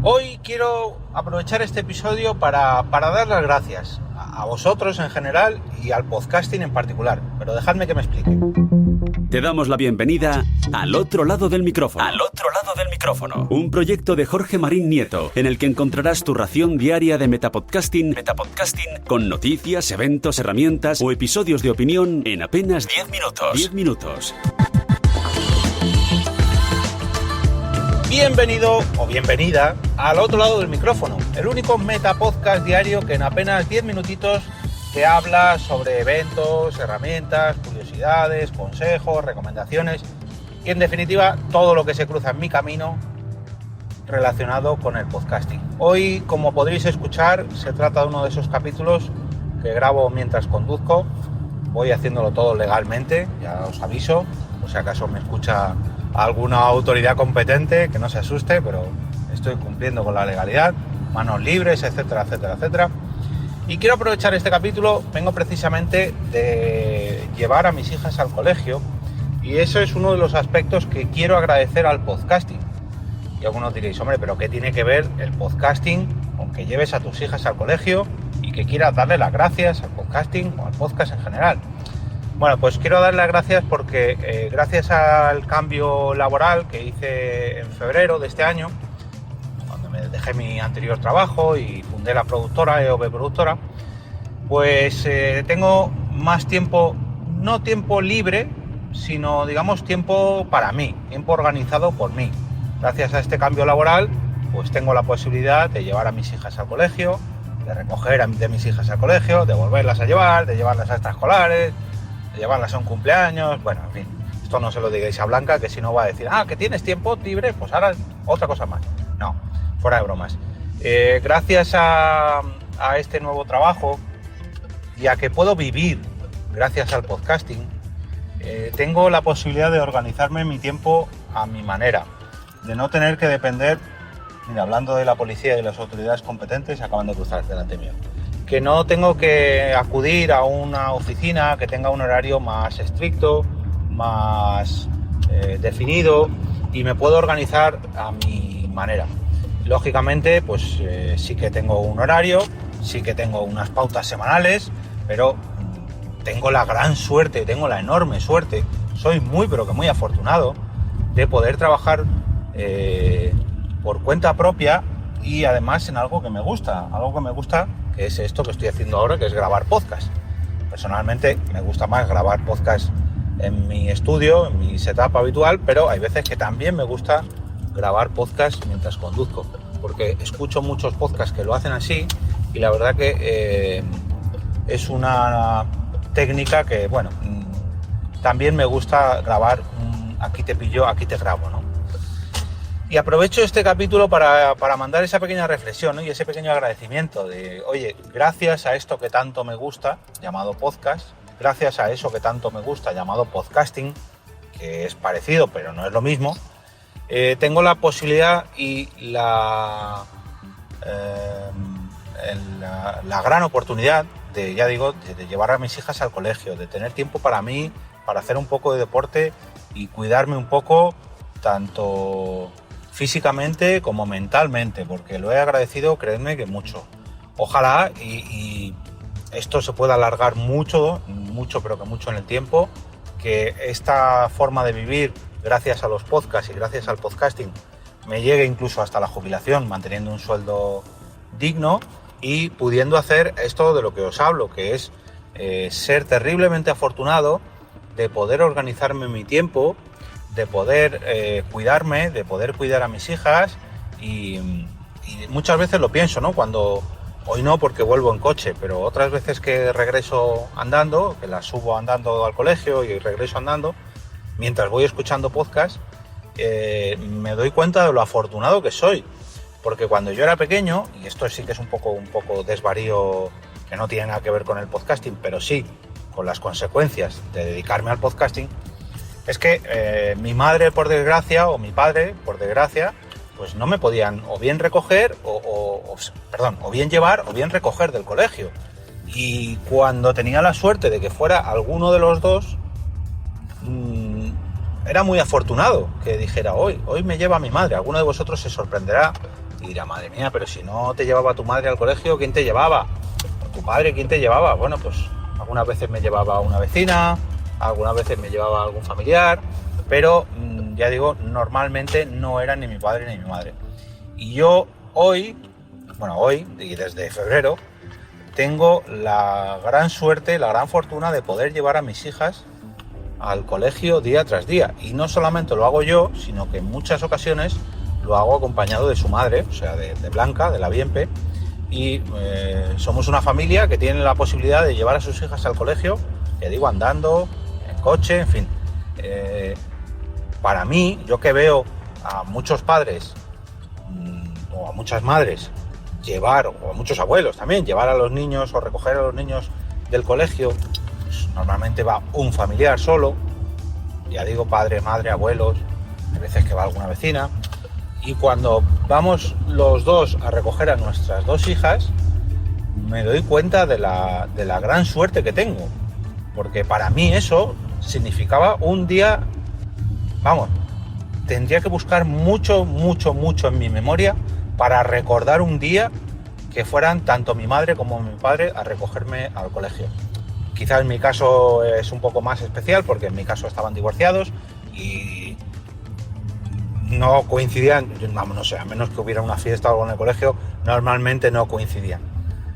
Hoy quiero aprovechar este episodio para dar las gracias a vosotros en general y al podcasting en particular, pero dejadme que me explique. Te damos la bienvenida al otro lado del micrófono. Al otro lado del micrófono. Un proyecto de Jorge Marín Nieto, en el que encontrarás tu ración diaria de metapodcasting con noticias, eventos, herramientas o episodios de opinión en apenas 10 minutos. 10 minutos. Bienvenido o bienvenida al otro lado del micrófono, el único metapodcast diario que en apenas 10 minutitos te habla sobre eventos, herramientas, curiosidades, consejos, recomendaciones y en definitiva todo lo que se cruza en mi camino relacionado con el podcasting. Hoy, como podréis escuchar, se trata de uno de esos capítulos que grabo mientras conduzco. Voy haciéndolo todo legalmente, ya os aviso, por si acaso me escucha alguna autoridad competente, que no se asuste, pero estoy cumpliendo con la legalidad, manos libres, etcétera, etcétera, etcétera. Y quiero aprovechar este capítulo, vengo precisamente de llevar a mis hijas al colegio y eso es uno de los aspectos que quiero agradecer al podcasting. Y algunos diréis, hombre, pero ¿qué tiene que ver el podcasting con que lleves a tus hijas al colegio y que quieras darle las gracias al podcasting o al podcast en general? Bueno, pues quiero dar las gracias porque gracias al cambio laboral que hice en febrero de este año, cuando me dejé mi anterior trabajo y fundé la productora EOB Productora, pues tengo más tiempo, no tiempo libre, sino digamos tiempo para mí, tiempo organizado por mí. Gracias a este cambio laboral, pues tengo la posibilidad de llevar a mis hijas al colegio, de recoger de mis hijas al colegio, de volverlas a llevar, de llevarlas a extraescolares, de llevarlas a un cumpleaños, bueno, en fin, esto no se lo digáis a Blanca, que si no va a decir, que tienes tiempo libre, pues ahora otra cosa más. No, fuera de bromas. Gracias a este nuevo trabajo y a que puedo vivir gracias al podcasting, tengo la posibilidad de organizarme mi tiempo a mi manera, de no tener que depender, mira, hablando de la policía y de las autoridades competentes, acaban de cruzar delante mío, que no tengo que acudir a una oficina que tenga un horario más estricto, más definido y me puedo organizar a mi manera. Lógicamente, pues sí que tengo un horario, sí que tengo unas pautas semanales, pero tengo la gran suerte, tengo la enorme suerte, soy muy pero que muy afortunado de poder trabajar por cuenta propia y además en algo que me gusta, que es esto que estoy haciendo ahora, que es grabar podcast. Personalmente me gusta más grabar podcast en mi estudio, en mi setup habitual, pero hay veces que también me gusta grabar podcast mientras conduzco, porque escucho muchos podcasts que lo hacen así y la verdad que es una técnica que, bueno, también me gusta grabar aquí te pillo, aquí te grabo, ¿no? Y aprovecho este capítulo para mandar esa pequeña reflexión, ¿no? Y ese pequeño agradecimiento de, oye, gracias a esto que tanto me gusta, llamado podcast, gracias a eso que tanto me gusta, llamado podcasting, que es parecido pero no es lo mismo, tengo la posibilidad y la gran oportunidad de, ya digo, de llevar a mis hijas al colegio, de tener tiempo para mí, para hacer un poco de deporte y cuidarme un poco, tanto físicamente como mentalmente, porque lo he agradecido, creedme que mucho. Ojalá y esto se pueda alargar mucho, pero que mucho en el tiempo, que esta forma de vivir, gracias a los podcasts y gracias al podcasting, me llegue incluso hasta la jubilación, manteniendo un sueldo digno y pudiendo hacer esto de lo que os hablo, que es ser terriblemente afortunado de poder organizarme mi tiempo, de poder cuidarme, de poder cuidar a mis hijas y muchas veces lo pienso, ¿no? Cuando, hoy no porque vuelvo en coche, pero otras veces que regreso andando, que las subo andando al colegio y regreso andando, mientras voy escuchando podcast, me doy cuenta de lo afortunado que soy, porque cuando yo era pequeño, y esto sí que es un poco desvarío, que no tiene nada que ver con el podcasting, pero sí con las consecuencias de dedicarme al podcasting, es que mi madre, por desgracia, o mi padre, por desgracia, pues no me podían o bien recoger, o bien llevar, o bien recoger del colegio. Y cuando tenía la suerte de que fuera alguno de los dos, era muy afortunado que dijera, hoy me lleva mi madre. Alguno de vosotros se sorprenderá Y dirá, madre mía, pero si no te llevaba tu madre al colegio, ¿quién te llevaba? ¿Tu padre quién te llevaba? Bueno, pues algunas veces me llevaba una vecina, algunas veces me llevaba algún familiar, pero ya digo, normalmente no era ni mi padre ni mi madre. Y yo hoy, y desde febrero, tengo la gran suerte, la gran fortuna de poder llevar a mis hijas al colegio día tras día. Y no solamente lo hago yo, sino que en muchas ocasiones lo hago acompañado de su madre, o sea, de Blanca, de la Bienpe. Y somos una familia que tiene la posibilidad de llevar a sus hijas al colegio, ya digo, andando, en coche, en fin. Para mí, yo que veo a muchos padres o a muchas madres llevar, o a muchos abuelos también, llevar a los niños o recoger a los niños del colegio, pues normalmente va un familiar solo, ya digo, padre, madre, abuelos, hay veces que va alguna vecina, y cuando vamos los dos a recoger a nuestras dos hijas, me doy cuenta de la gran suerte que tengo, porque para mí eso significaba un día, tendría que buscar mucho en mi memoria para recordar un día que fueran tanto mi madre como mi padre a recogerme al colegio. Quizás en mi caso es un poco más especial porque en mi caso estaban divorciados y no coincidían, no sé, a menos que hubiera una fiesta o algo en el colegio, normalmente no coincidían,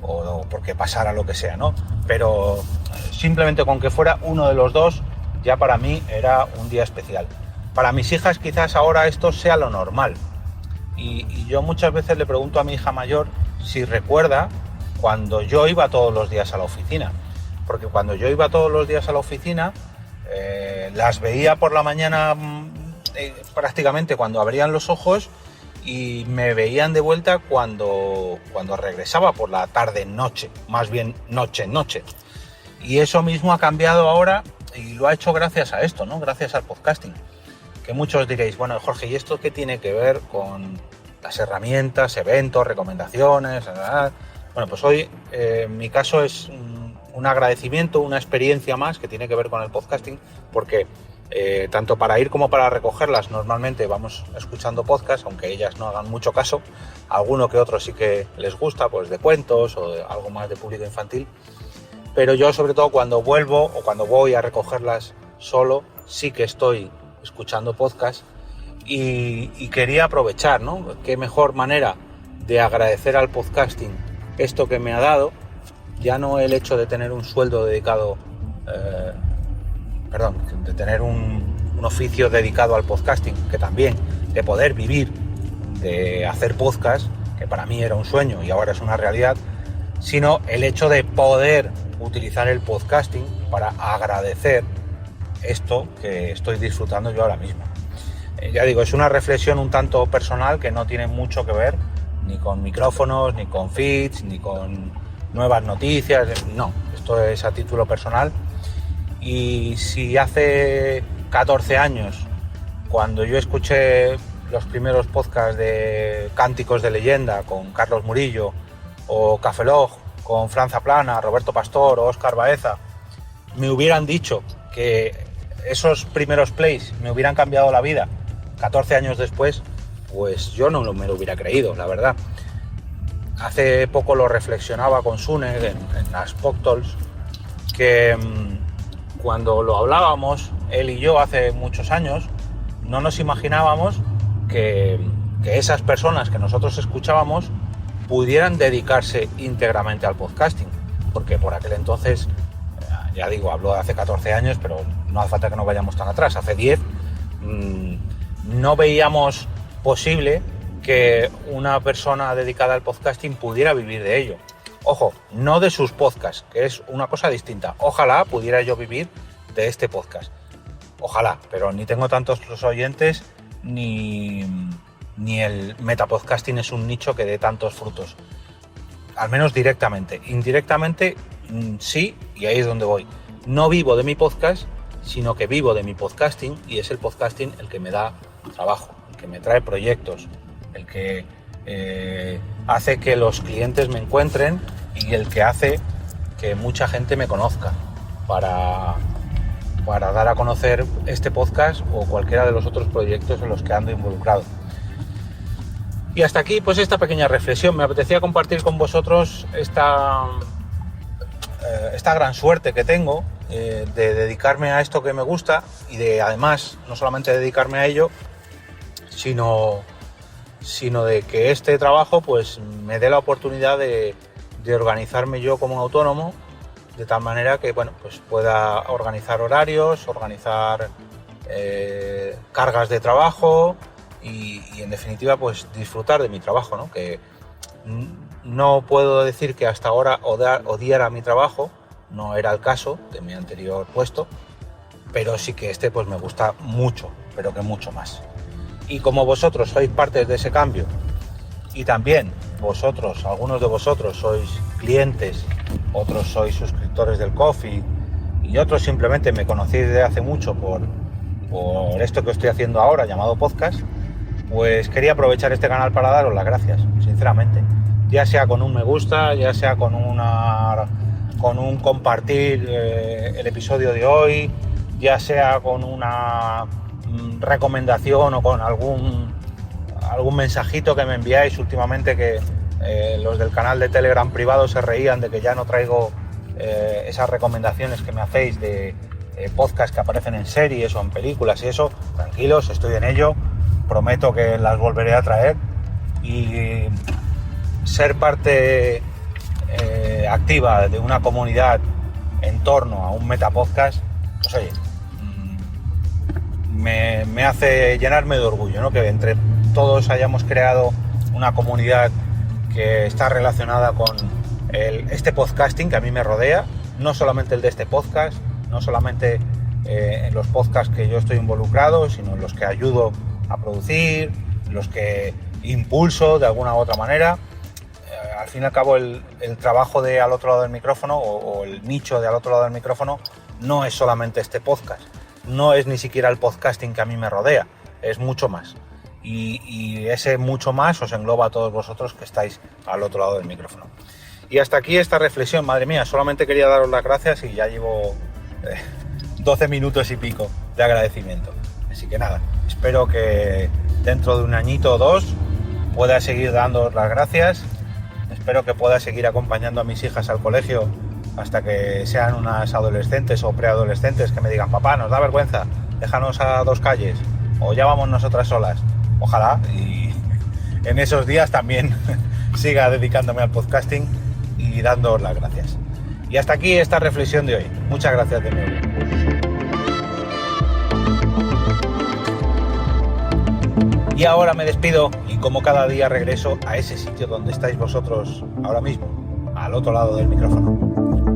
o porque pasara lo que sea, ¿no? Pero simplemente con que fuera uno de los dos, ya para mí era un día especial. Para mis hijas quizás ahora esto sea lo normal. Y yo muchas veces le pregunto a mi hija mayor si recuerda cuando yo iba todos los días a la oficina. Porque cuando yo iba todos los días a la oficina, las veía por la mañana prácticamente cuando abrían los ojos y me veían de vuelta cuando regresaba por la tarde-noche, más bien noche-noche. Y eso mismo ha cambiado ahora y lo ha hecho gracias a esto, ¿no? Gracias al podcasting. Que muchos diréis, bueno, Jorge, ¿y esto qué tiene que ver con las herramientas, eventos, recomendaciones? Bueno, pues hoy en mi caso es un agradecimiento, una experiencia más que tiene que ver con el podcasting, porque tanto para ir como para recogerlas normalmente vamos escuchando podcasts, aunque ellas no hagan mucho caso, alguno que otro sí que les gusta, pues de cuentos o de algo más de público infantil, pero yo sobre todo cuando vuelvo o cuando voy a recogerlas solo, sí que estoy escuchando podcast y quería aprovechar, ¿no? Qué mejor manera de agradecer al podcasting esto que me ha dado, ya no el hecho de tener un sueldo dedicado, de tener un oficio dedicado al podcasting, que también, de poder vivir de hacer podcast, que para mí era un sueño y ahora es una realidad, sino el hecho de poder utilizar el podcasting para agradecer esto que estoy disfrutando yo ahora mismo. Ya digo, es una reflexión un tanto personal que no tiene mucho que ver ni con micrófonos, ni con feeds, ni con nuevas noticias, no, esto es a título personal. Y si hace 14 años, cuando yo escuché los primeros podcasts de Cánticos de Leyenda con Carlos Murillo, o Café Log con Franza Plana, Roberto Pastor o Óscar Baeza, me hubieran dicho que esos primeros plays me hubieran cambiado la vida 14 años después, pues yo no me lo hubiera creído, la verdad. Hace poco lo reflexionaba con Sune en las PodTalks, que cuando lo hablábamos, él y yo hace muchos años, no nos imaginábamos que esas personas que nosotros escuchábamos pudieran dedicarse íntegramente al podcasting, porque por aquel entonces, ya digo, hablo de hace 14 años, pero no hace falta que nos vayamos tan atrás, hace 10, no veíamos posible que una persona dedicada al podcasting pudiera vivir de ello. Ojo, no de sus podcasts, que es una cosa distinta. Ojalá pudiera yo vivir de este podcast. Ojalá, pero ni tengo tantos los oyentes, ni el metapodcasting es un nicho que dé tantos frutos. Al menos directamente. Indirectamente, sí, y ahí es donde voy. No vivo de mi podcast, sino que vivo de mi podcasting, y es el podcasting el que me da trabajo, el que me trae proyectos, el que hace que los clientes me encuentren y el que hace que mucha gente me conozca para dar a conocer este podcast o cualquiera de los otros proyectos en los que ando involucrado. Y hasta aquí pues esta pequeña reflexión. Me apetecía compartir con vosotros esta gran suerte que tengo de dedicarme a esto que me gusta y de además no solamente dedicarme a ello, sino de que este trabajo pues me dé la oportunidad de organizarme yo como un autónomo, de tal manera que bueno, pues pueda organizar horarios, organizar cargas de trabajo y en definitiva pues disfrutar de mi trabajo, ¿no? Que no puedo decir que hasta ahora odiara mi trabajo, no era el caso de mi anterior puesto, pero sí que este pues me gusta mucho, pero que mucho más. Y como vosotros sois parte de ese cambio y también vosotros, algunos de vosotros sois clientes, otros sois suscriptores del Ko-fi y otros simplemente me conocéis desde hace mucho por esto que estoy haciendo ahora llamado podcast, pues quería aprovechar este canal para daros las gracias, sinceramente. Ya sea con un me gusta, ya sea con un compartir el episodio de hoy, ya sea con una recomendación o con algún mensajito que me enviáis últimamente, que los del canal de Telegram privado se reían de que ya no traigo esas recomendaciones que me hacéis de podcasts que aparecen en series o en películas y eso. Tranquilos, estoy en ello, prometo que las volveré a traer, y ser parte activa de una comunidad en torno a un metapodcast, pues oye, me hace llenarme de orgullo, ¿no? Que entre todos hayamos creado una comunidad que está relacionada con este podcasting que a mí me rodea, no solamente el de este podcast, no solamente en los podcasts que yo estoy involucrado, sino en los que ayudo a producir, los que impulso de alguna u otra manera. Al fin y al cabo el trabajo de al otro lado del micrófono o el nicho de al otro lado del micrófono no es solamente este podcast, no es ni siquiera el podcasting que a mí me rodea, es mucho más. Y ese mucho más os engloba a todos vosotros que estáis al otro lado del micrófono. Y hasta aquí esta reflexión, madre mía, solamente quería daros las gracias y ya llevo 12 minutos y pico de agradecimiento. Así que nada, espero que dentro de un añito o dos pueda seguir dándoos las gracias. Espero que pueda seguir acompañando a mis hijas al colegio hasta que sean unas adolescentes o preadolescentes que me digan: papá, nos da vergüenza, déjanos a 2 calles, o ya vamos nosotras solas. Ojalá y en esos días también siga dedicándome al podcasting y dándoos las gracias. Y hasta aquí esta reflexión de hoy. Muchas gracias de nuevo. Y ahora me despido y como cada día regreso a ese sitio donde estáis vosotros ahora mismo, al otro lado del micrófono.